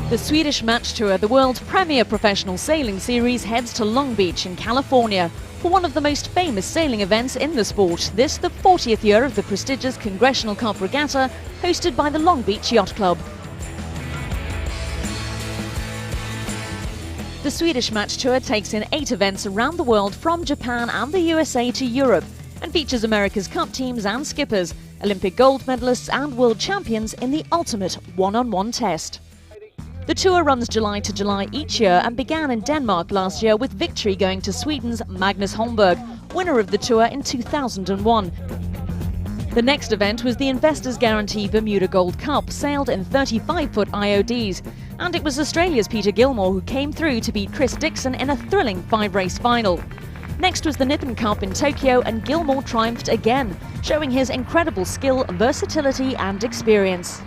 The Swedish Match Tour, the world's premier professional sailing series, heads to Long Beach in California for one of the most famous sailing events in the sport. This, the 40th year of the prestigious Congressional Cup Regatta, hosted by the Long Beach Yacht Club. The Swedish Match Tour takes in 8 events around the world, from Japan and the USA to Europe, and features America's Cup teams and skippers, Olympic gold medalists and world champions in the ultimate one-on-one test. The tour runs July to July each year and began in Denmark last year, with victory going to Sweden's Magnus Holmberg, winner of the tour in 2001. The next event was the Investors Guarantee Bermuda Gold Cup, sailed in 35-foot IODs, and it was Australia's Peter Gilmore who came through to beat Chris Dixon in a thrilling 5-race final. Next was the Nippon Cup in Tokyo, and Gilmore triumphed again, showing his incredible skill, versatility and experience.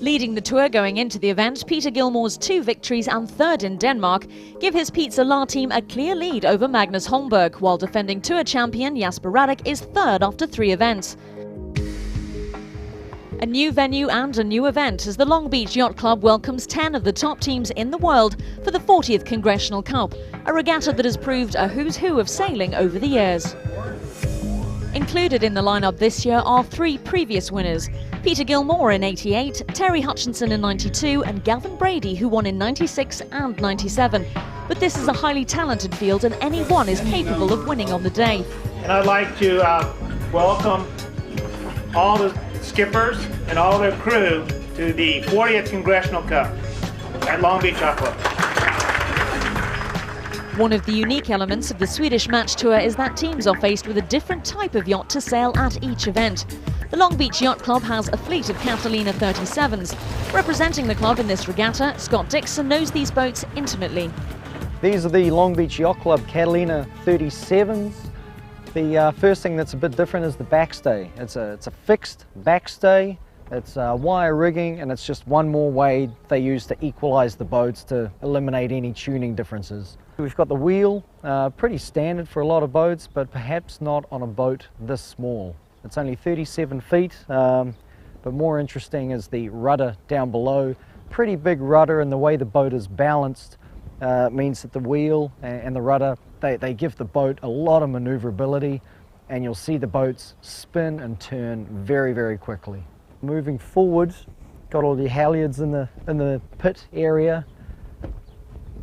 Leading the tour going into the event, Peter Gilmore's 2 victories and 3rd in Denmark give his Pizza La team a clear lead over Magnus Holmberg, while defending tour champion Jasper Radek is 3rd after 3 events. A new venue and a new event, as the Long Beach Yacht Club welcomes 10 of the top teams in the world for the 40th Congressional Cup, a regatta that has proved a who's who of sailing over the years. Included in the lineup this year are 3 previous winners: Peter Gilmore in '88, Terry Hutchinson in '92 and Gavin Brady, who won in '96 and '97. But this is a highly talented field and anyone is capable of winning on the day. And I'd like to welcome all the skippers and all their crew to the 40th Congressional Cup at Long Beach Yacht Club. One of the unique elements of the Swedish Match Tour is that teams are faced with a different type of yacht to sail at each event. The Long Beach Yacht Club has a fleet of Catalina 37s. Representing the club in this regatta, Scott Dixon knows these boats intimately. These are the Long Beach Yacht Club Catalina 37s. The first thing that's a bit different is the backstay. It's a fixed backstay. It's wire rigging, and it's just one more way they use to equalize the boats to eliminate any tuning differences. We've got the wheel, pretty standard for a lot of boats, but perhaps not on a boat this small. It's only 37 feet, but more interesting is the rudder down below. Pretty big rudder, and the way the boat is balanced means that the wheel and the rudder, they give the boat a lot of maneuverability, and you'll see the boats spin and turn very, very quickly. Moving forward, got all the halyards in the pit area.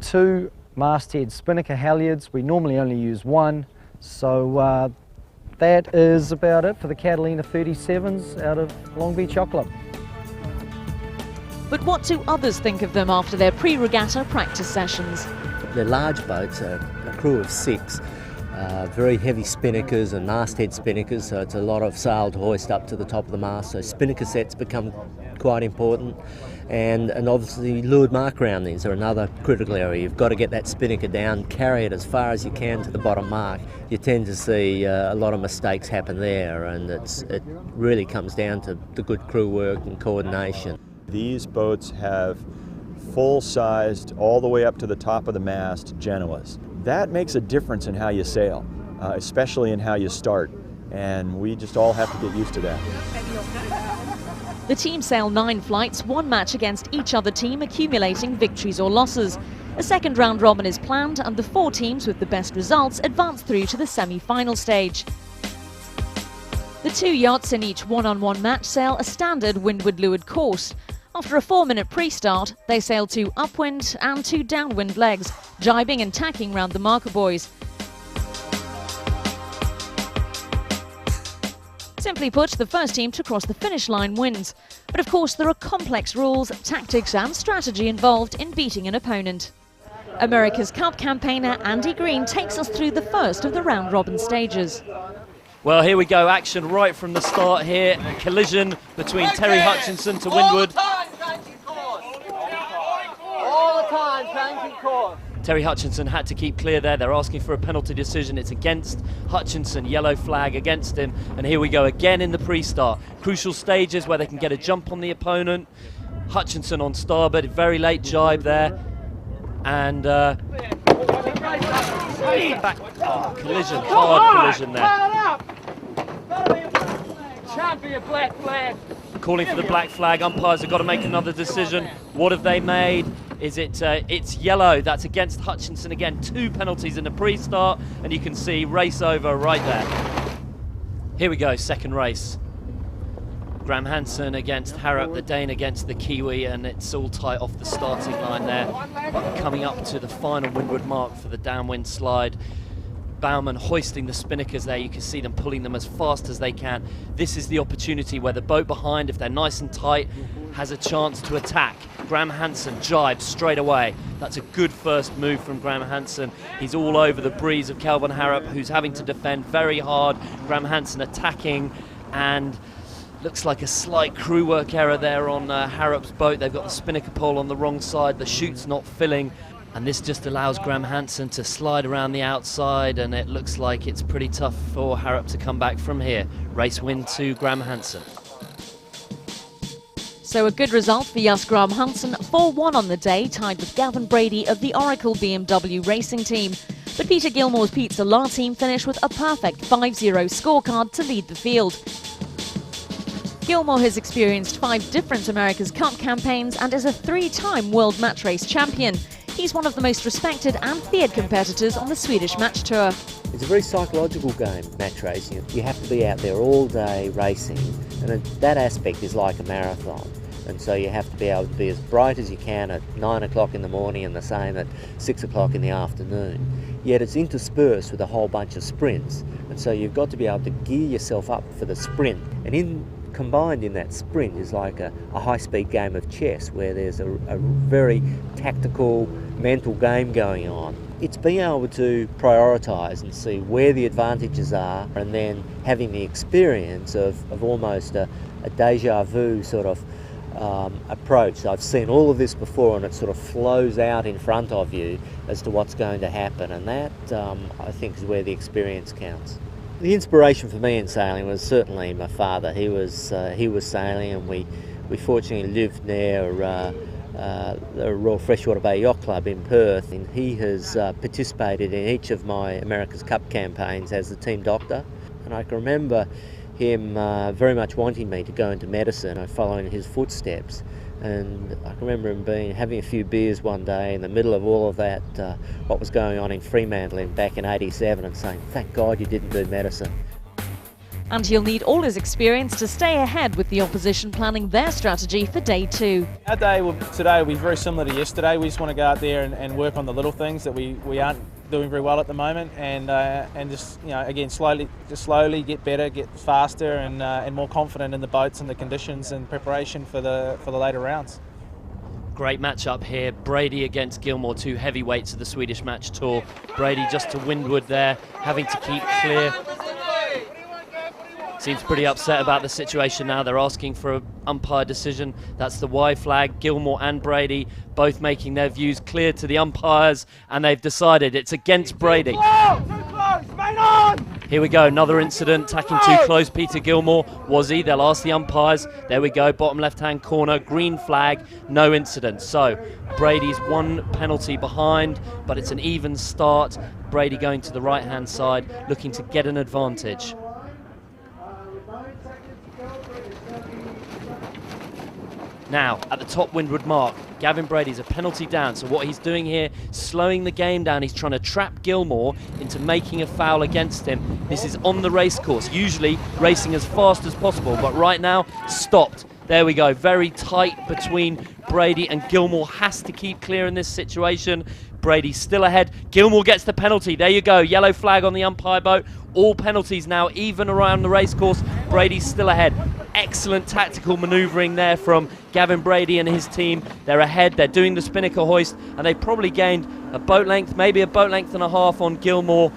2 masthead spinnaker halyards. We normally only use 1, so that is about it for the Catalina 37s out of Long Beach Yacht Club. But what do others think of them after their pre-regatta practice sessions? They're large boats, a crew of 6, very heavy spinnakers and masthead spinnakers, so it's a lot of sail to hoist up to the top of the mast, so spinnaker sets become quite important, and obviously leeward mark roundings are another critical area. You've got to get that spinnaker down, carry it as far as you can to the bottom mark. You tend to see a lot of mistakes happen there, and it really comes down to the good crew work and coordination. These boats have full-sized, all the way up to the top of the mast, Genoas. That makes a difference in how you sail, especially in how you start, and we just all have to get used to that. The team sail 9 flights, 1 match against each other team, accumulating victories or losses. A second round robin is planned, and the 4 teams with the best results advance through to the semi-final stage. The 2 yachts in each one-on-one match sail a standard windward-leeward course. After a 4-minute pre-start, they sail 2 upwind and 2 downwind legs, jibing and tacking round the marker buoys. Simply put, the first team to cross the finish line wins. But of course, there are complex rules, tactics and strategy involved in beating an opponent. America's Cup campaigner Andy Green takes us through the first of the round-robin stages. Well, here we go, action right from the start here. A collision between Terry Hutchinson to windward. All the time, changing course. Terry Hutchinson had to keep clear there. They're asking for a penalty decision. It's against Hutchinson, yellow flag against him. And here we go again in the pre-start. Crucial stages where they can get a jump on the opponent. Hutchinson on starboard, very late jibe there. And back, collision, hard collision there. Champion black flag. calling for the black flag. Umpires have got to make another decision. What have they made? Is it? It's yellow. That's against Hutchinson again. 2 penalties in the pre-start, and you can see race over right there. Here we go, second race. Graham Hansen against Harrop, the Dane against the Kiwi, and it's all tight off the starting line there. But coming up to the final windward mark for the downwind slide. Baumann hoisting the spinnakers there. You can see them pulling them as fast as they can. This is the opportunity where the boat behind, if they're nice and tight, has a chance to attack. Graham Hansen jibes straight away. That's a good first move from Graham Hansen. He's all over the breeze of Kelvin Harrop, who's having to defend very hard. Graham Hansen attacking, and looks like a slight crew work error there on Harrop's boat. They've got the spinnaker pole on the wrong side. The chute's not filling. And this just allows Graham Hansen to slide around the outside, and it looks like it's pretty tough for Harrop to come back from here. Race win to Graham Hansen. So a good result for Jas Graham Hansen, 4-1 on the day, tied with Gavin Brady of the Oracle BMW racing team. But Peter Gilmore's Pizza La team finished with a perfect 5-0 scorecard to lead the field. Gilmore has experienced 5 different America's Cup campaigns and is a 3-time World Match Race champion. He's one of the most respected and feared competitors on the Swedish Match Tour. It's a very psychological game, match racing. You have to be out there all day racing, and that aspect is like a marathon. And so you have to be able to be as bright as you can at 9 o'clock in the morning and the same at 6 o'clock in the afternoon. Yet it's interspersed with a whole bunch of sprints. And so you've got to be able to gear yourself up for the sprint. And combined in that sprint is like a high-speed game of chess where there's a very tactical, mental game going on. It's being able to prioritise and see where the advantages are, and then having the experience of almost a deja vu sort of approach. I've seen all of this before, and it sort of flows out in front of you as to what's going to happen, and that I think is where the experience counts. The inspiration for me in sailing was certainly my father. He was sailing, and we fortunately lived near the Royal Freshwater Bay Yacht Club in Perth, and he has participated in each of my America's Cup campaigns as the team doctor. And I can remember him very much wanting me to go into medicine, following his footsteps. And I can remember him having a few beers one day in the middle of all of that, what was going on in Fremantle back in '87, and saying, "Thank God you didn't do medicine." And he'll need all his experience to stay ahead with the opposition planning their strategy for day 2. Our day today will be very similar to yesterday. We just want to go out there and work on the little things that we aren't doing very well at the moment, and just again slowly get better, get faster, and more confident in the boats and the conditions and preparation for the later rounds. Great matchup here. Brady against Gilmore, 2 heavyweights of the Swedish Match Tour. Brady just to windward there, having to keep clear. Seems pretty upset about the situation now. They're asking for an umpire decision. That's the Y flag. Gilmore and Brady both making their views clear to the umpires, and they've decided it's against Brady. Too close, main on! Here we go, another incident, tacking too close. Peter Gilmore, was he? They'll ask the umpires. There we go, bottom left-hand corner, green flag, no incident. So Brady's 1 penalty behind, but it's an even start. Brady going to the right-hand side, looking to get an advantage. Now, at the top windward mark, Gavin Brady's a penalty down, so what he's doing here, slowing the game down, he's trying to trap Gilmore into making a foul against him. This is on the race course, usually racing as fast as possible, but right now, stopped. There we go, very tight between Brady, and Gilmore has to keep clear in this situation. Brady's still ahead. Gilmore gets the penalty. There you go, yellow flag on the umpire boat. All penalties now, even around the race course. Brady's still ahead. Excellent tactical manoeuvring there from Gavin Brady and his team. They're ahead, they're doing the spinnaker hoist, and they've probably gained a boat length, maybe a boat length and a half on Gilmore.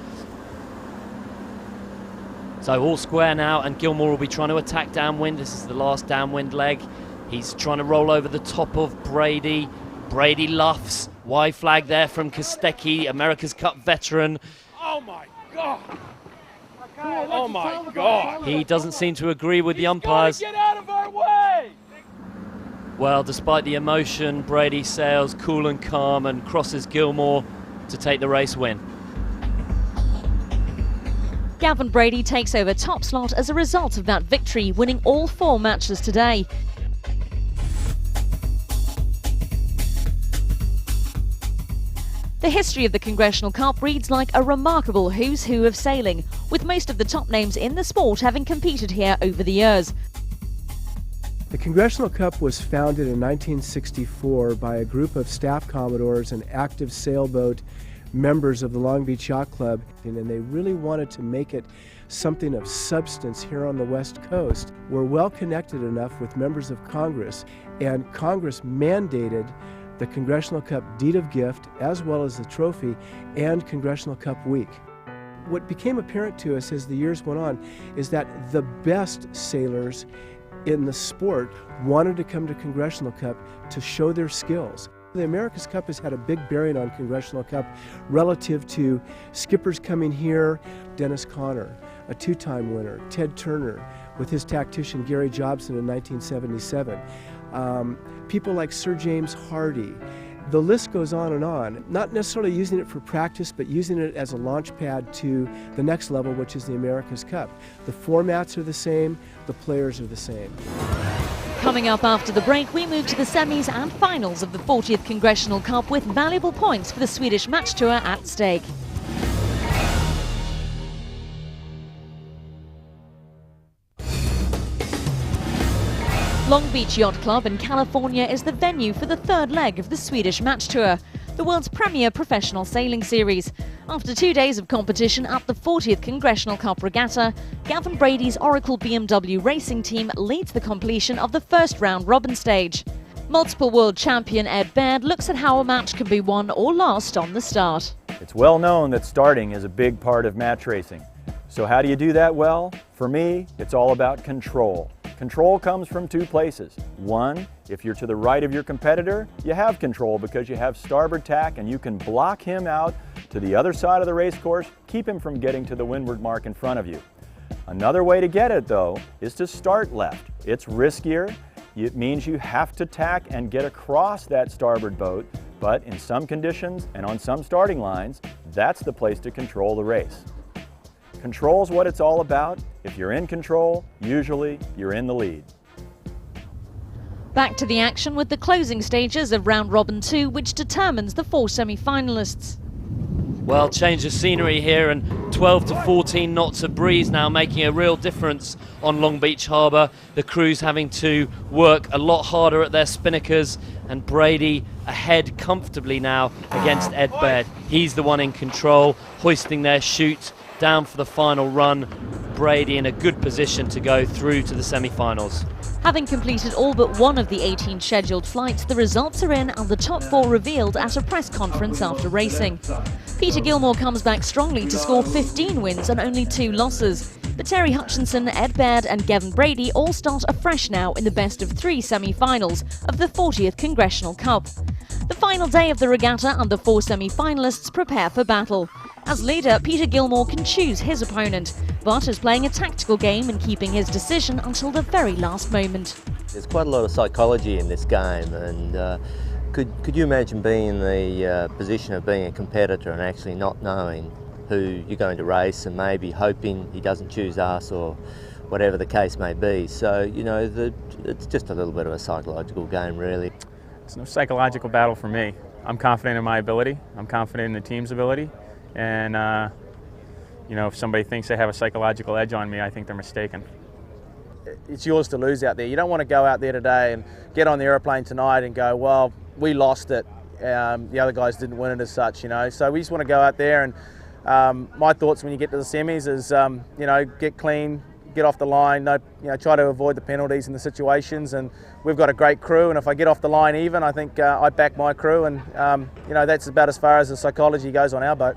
So all square now, and Gilmore will be trying to attack downwind. This is the last downwind leg. He's trying to roll over the top of Brady. Brady luffs. Y flag there from Kostecki, America's Cup veteran. Oh my God! Oh my God! He doesn't seem to agree with the umpires. Get out of our way! Well, despite the emotion, Brady sails cool and calm and crosses Gilmore to take the race win. Gavin Brady takes over top slot as a result of that victory, winning all 4 matches today. The history of the Congressional Cup reads like a remarkable who's who of sailing, with most of the top names in the sport having competed here over the years. The Congressional Cup was founded in 1964 by a group of staff commodores and active sailboat members of the Long Beach Yacht Club, and they really wanted to make it something of substance here on the West Coast. We're well connected enough with members of Congress, and Congress mandated the Congressional Cup Deed of Gift as well as the trophy and Congressional Cup Week. What became apparent to us as the years went on is that the best sailors in the sport wanted to come to Congressional Cup to show their skills. The America's Cup has had a big bearing on Congressional Cup relative to skippers coming here. Dennis Conner, a 2-time winner, Ted Turner with his tactician Gary Jobson in 1977. People like Sir James Hardy. The list goes on and on. Not necessarily using it for practice, but using it as a launch pad to the next level, which is the America's Cup. The formats are the same, the players are the same. Coming up after the break, we move to the semis and finals of the 40th Congressional Cup with valuable points for the Swedish match tour at stake. Long Beach Yacht Club in California is the venue for the 3rd leg of the Swedish Match Tour, the world's premier professional sailing series. After 2 days of competition at the 40th Congressional Cup Regatta, Gavin Brady's Oracle BMW racing team leads the completion of the first round robin stage. Multiple world champion Ed Baird looks at how a match can be won or lost on the start. It's well known that starting is a big part of match racing. So how do you do that well? For me, it's all about control. Control comes from 2 places. One, if you're to the right of your competitor, you have control because you have starboard tack and you can block him out to the other side of the race course, keep him from getting to the windward mark in front of you. Another way to get it, though, is to start left. It's riskier. It means you have to tack and get across that starboard boat, but in some conditions and on some starting lines, that's the place to control the race. Control's what it's all about. If you're in control, usually you're in the lead. Back to the action with the closing stages of round robin 2, which determines the 4 semi-finalists. Well, change of scenery here, and 12 to 14 knots of breeze now making a real difference on Long Beach Harbour. The crew's having to work a lot harder at their spinnakers, and Brady ahead comfortably now against Ed Baird. He's the one in control, hoisting their chute down for the final run. Brady in a good position to go through to the semi-finals. Having completed all but one of the 18 scheduled flights, the results are in and the top 4 revealed at a press conference after racing. Peter Gilmore comes back strongly to score 15 wins and only 2 losses. But Terry Hutchinson, Ed Baird and Gavin Brady all start afresh now in the best of 3 semi-finals of the 40th Congressional Cup. The final day of the regatta and the 4 semi-finalists prepare for battle. As leader, Peter Gilmore can choose his opponent, but is playing a tactical game and keeping his decision until the very last moment. There's quite a lot of psychology in this game, and could you imagine being in the position of being a competitor and actually not knowing who you're going to race and maybe hoping he doesn't choose us or whatever the case may be. So, you know, it's just a little bit of a psychological game, really. It's no psychological battle for me. I'm confident in my ability. I'm confident in the team's ability. And, you know, if somebody thinks they have a psychological edge on me, I think they're mistaken. It's yours to lose out there. You don't want to go out there today and get on the airplane tonight and go, well, we lost it. The other guys didn't win it as such, you know. So we just want to go out there and my thoughts when you get to the semis is, you know, get clean, get off the line, try to avoid the penalties and the situations. And we've got a great crew, and if I get off the line even, I think I back my crew, and you know, that's about as far as the psychology goes on our boat.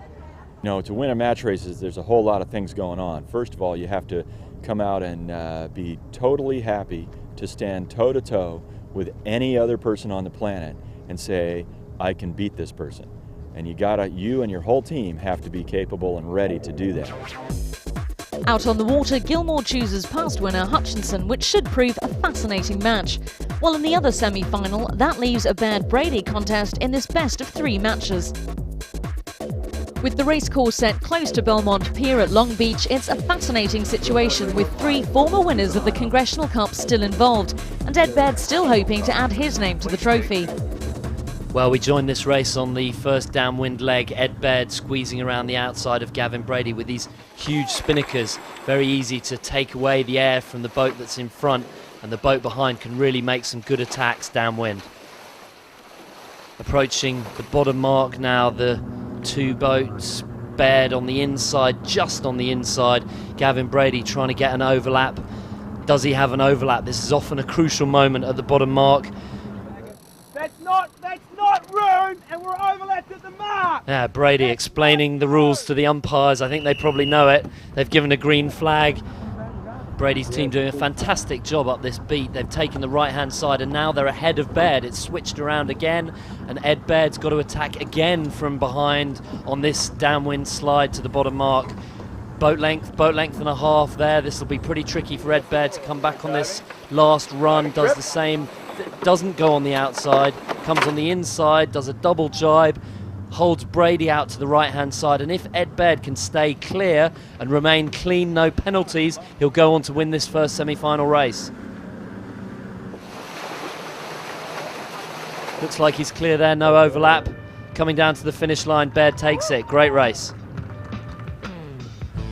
You know, to win a match races, there's a whole lot of things going on. First of all, you have to come out and be totally happy to stand toe-to-toe with any other person on the planet and say, I can beat this person. And you and your whole team have to be capable and ready to do that. Out on the water, Gilmore chooses past winner Hutchinson, which should prove a fascinating match. While in the other semi-final, that leaves a Baird-Brady contest in this best of 3 matches. With the racecourse set close to Belmont Pier at Long Beach, it's a fascinating situation with 3 former winners of the Congressional Cup still involved, and Ed Baird still hoping to add his name to the trophy. Well, we joined this race on the first downwind leg. Ed Baird squeezing around the outside of Gavin Brady with these huge spinnakers. Very easy to take away the air from the boat that's in front, and the boat behind can really make some good attacks downwind. Approaching the bottom mark now, the 2 boats. Baird on the inside, just on the inside. Gavin Brady trying to get an overlap. Does he have an overlap? This is often a crucial moment at the bottom mark. That's not room, and we're overlapped at the mark. Yeah, Brady explaining the rules to the umpires. I think they probably know it. They've given a green flag. Brady's team doing a fantastic job up this beat. They've taken the right-hand side, and now they're ahead of Baird. It's switched around again, and Ed Baird's got to attack again from behind on this downwind slide to the bottom mark. Boat length and a half there. This will be pretty tricky for Ed Baird to come back on this last run. Does the same, doesn't go on the outside, comes on the inside, does a double jibe, holds Brady out to the right-hand side, and if Ed Baird can stay clear and remain clean, no penalties, he'll go on to win this first semi-final race. Looks like he's clear there, no overlap. Coming down to the finish line, Baird takes it. Great race.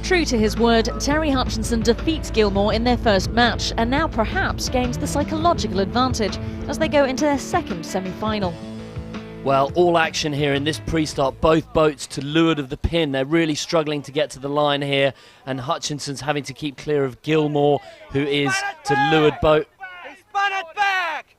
True to his word, Terry Hutchinson defeats Gilmore in their first match and now perhaps gains the psychological advantage as they go into their second semi-final. Well, all action here in this pre-start, both boats to leeward of the pin. They're really struggling to get to the line here, and Hutchinson's having to keep clear of Gilmore, who is to leeward boat. He spun it back.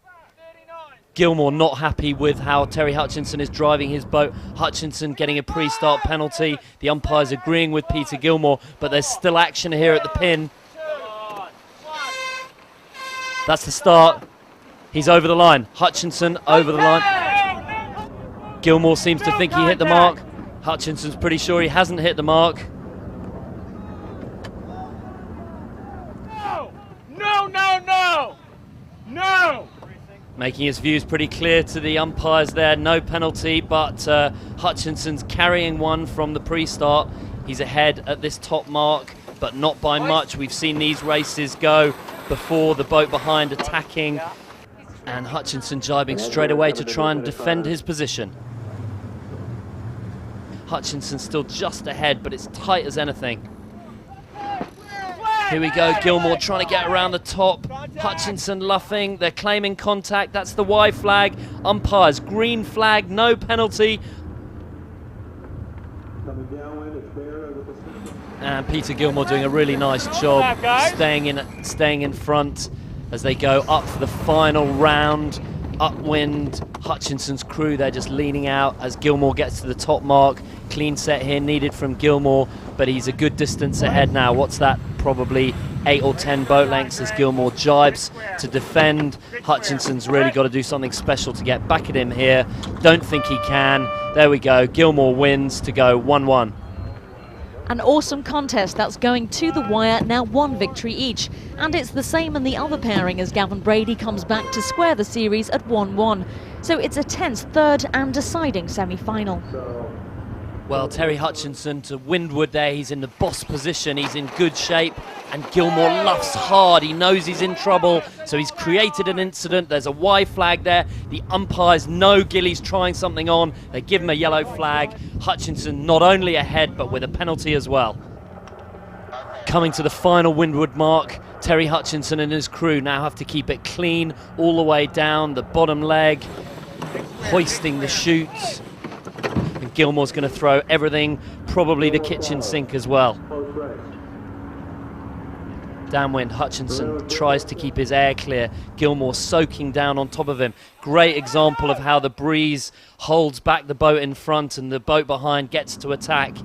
Gilmore not happy with how Terry Hutchinson is driving his boat. Hutchinson getting a pre-start penalty. The umpires agreeing with Peter Gilmore, but there's still action here at the pin. That's the start. He's over the line. Hutchinson over the line. Gilmore seems to think he hit the mark. Hutchinson's pretty sure he hasn't hit the mark. No! Making his views pretty clear to the umpires there. No penalty, but Hutchinson's carrying one from the pre-start. He's ahead at this top mark, but not by much. We've seen these races go before, the boat behind attacking, and Hutchinson jibing straight away to try and defend his position. Hutchinson still just ahead, but it's tight as anything. Here we go, Gilmore trying to get around the top. Hutchinson luffing, they're claiming contact. That's the Y flag. Umpires, green flag, no penalty. And Peter Gilmore doing a really nice job staying in front as they go up for the final round. Upwind, Hutchinson's crew, they're just leaning out as Gilmore gets to the top mark. Clean set here needed from Gilmore, but he's a good distance ahead now. What's that? Probably 8 or 10 boat lengths as Gilmore jibes to defend. Hutchinson's really got to do something special to get back at him here. Don't think he can. There we go. Gilmore wins to go 1-1. An awesome contest that's going to the wire, now 1 victory each. And it's the same in the other pairing as Gavin Brady comes back to square the series at 1-1. So it's a tense third and deciding semi-final. Well, Terry Hutchinson to windward there. He's in the boss position. He's in good shape. And Gilmore luffs hard. He knows he's in trouble. So he's created an incident. There's a Y flag there. The umpires know Gilly's trying something on. They give him a yellow flag. Hutchinson not only ahead, but with a penalty as well. Coming to the final windward mark, Terry Hutchinson and his crew now have to keep it clean all the way down the bottom leg, hoisting the chutes. And Gilmore's going to throw everything, probably the kitchen sink as well. Downwind, Hutchinson tries to keep his air clear. Gilmore soaking down on top of him. Great example of how the breeze holds back the boat in front and the boat behind gets to attack.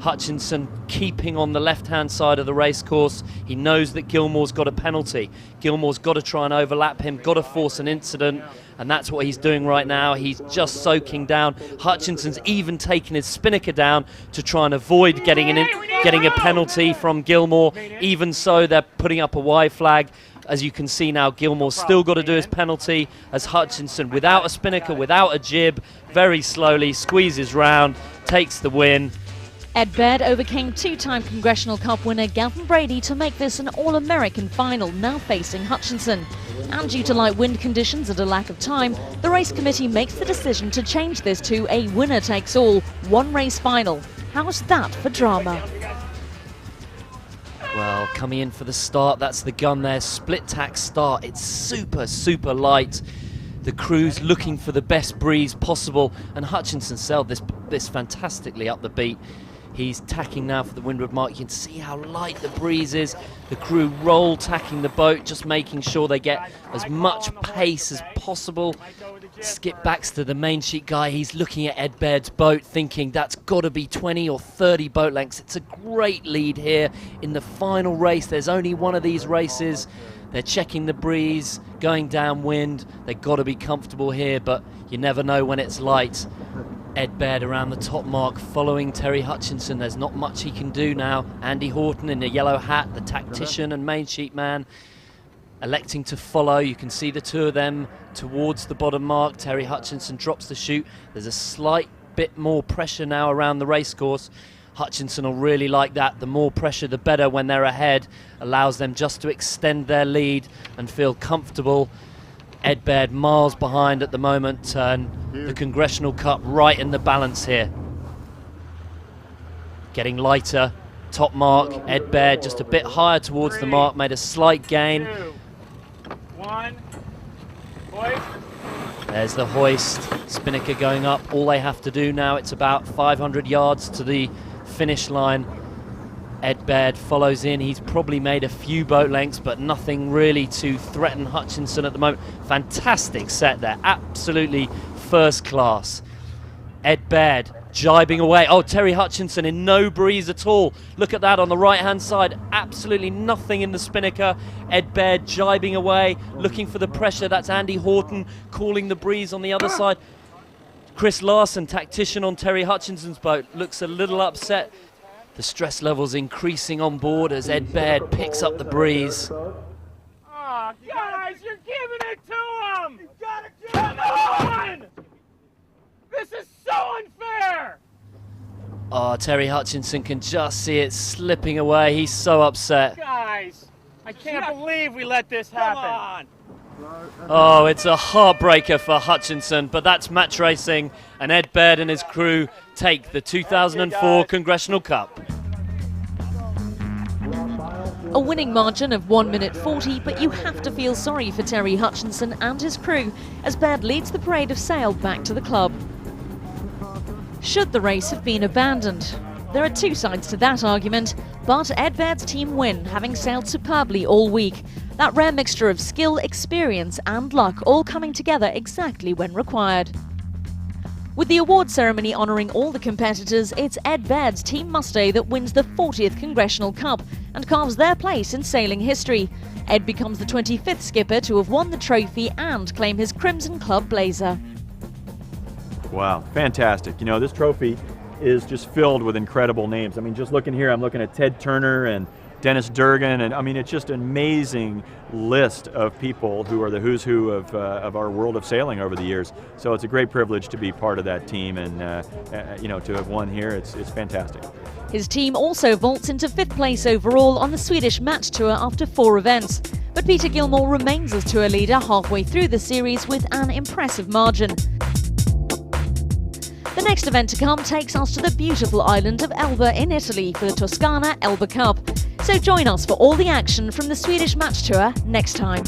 Hutchinson keeping on the left-hand side of the racecourse. He knows that Gilmore's got a penalty. Gilmore's got to try and overlap him, got to force an incident, and that's what he's doing right now. He's just soaking down. Hutchinson's even taken his spinnaker down to try and avoid getting a penalty from Gilmore. Even so, they're putting up a Y flag. As you can see now, Gilmore's still got to do his penalty as Hutchinson, without a spinnaker, without a jib, very slowly squeezes round, takes the win. Ed Baird overcame two-time Congressional Cup winner Gavin Brady to make this an All-American final, now facing Hutchinson. And due to light wind conditions and a lack of time, the race committee makes the decision to change this to a winner-takes-all, one-race final. How's that for drama? Well, coming in for the start, that's the gun there, split tack start. It's super, super light. The crew's looking for the best breeze possible, and Hutchinson sailed this fantastically up the beat. He's tacking now for the windward mark. You can see how light the breeze is. The crew roll tacking the boat, just making sure they get as much pace as possible. Skip Baxter, the main sheet guy, he's looking at Ed Baird's boat thinking that's got to be 20 or 30 boat lengths. It's a great lead here in the final race. There's only one of these races. They're checking the breeze, going downwind. They've got to be comfortable here, but you never know when it's light. Ed Baird around the top mark, following Terry Hutchinson. There's not much he can do now. Andy Horton in a yellow hat, the tactician and main sheet man, electing to follow. You can see the two of them towards the bottom mark. Terry Hutchinson drops the chute. There's a slight bit more pressure now around the racecourse. Hutchinson will really like that. The more pressure, the better when they're ahead. Allows them just to extend their lead and feel comfortable. Ed Baird miles behind at the moment, and the Congressional Cup right in the balance here. Getting lighter, top mark, Ed Baird just a bit higher towards the mark, made a slight gain. 2, 1, hoist. There's the hoist, spinnaker going up. All they have to do now, it's about 500 yards to the finish line. Ed Baird follows in. He's probably made a few boat lengths, but nothing really to threaten Hutchinson at the moment. Fantastic set there, absolutely first class. Ed Baird jibing away. Oh, Terry Hutchinson in no breeze at all. Look at that on the right-hand side. Absolutely nothing in the spinnaker. Ed Baird jibing away, looking for the pressure. That's Andy Horton calling the breeze on the other side. Chris Larson, tactician on Terry Hutchinson's boat, looks a little upset. The stress levels increasing on board as Ed Baird picks up the breeze. Oh, guys, you're giving it to him! You gotta give it on! This is so unfair! Oh, Terry Hutchinson can just see it slipping away. He's so upset. Guys, I can't believe we let this happen. Oh, it's a heartbreaker for Hutchinson, but that's match racing, and Ed Baird and his crew take the 2004 Congressional Cup. A winning margin of 1 minute 40, but you have to feel sorry for Terry Hutchinson and his crew as Baird leads the parade of sail back to the club. Should the race have been abandoned? There are two sides to that argument, but Ed Baird's team win, having sailed superbly all week. That rare mixture of skill, experience and luck all coming together exactly when required. With the award ceremony honouring all the competitors, it's Ed Baird's Team Mustang that wins the 40th Congressional Cup and carves their place in sailing history. Ed becomes the 25th skipper to have won the trophy and claim his Crimson Club blazer. Wow, fantastic. You know, this trophy is just filled with incredible names. I mean, just looking here, I'm looking at Ted Turner and Dennis Durgan, and I mean, it's just an amazing list of people who are the who's who of our world of sailing over the years. So it's a great privilege to be part of that team, and you know, to have won here, it's fantastic. His team also vaults into 5th place overall on the Swedish Match Tour after 4 events. But Peter Gilmore remains as tour leader halfway through the series with an impressive margin. The next event to come takes us to the beautiful island of Elba in Italy for the Toscana Elba Cup. So join us for all the action from the Swedish Match Tour next time.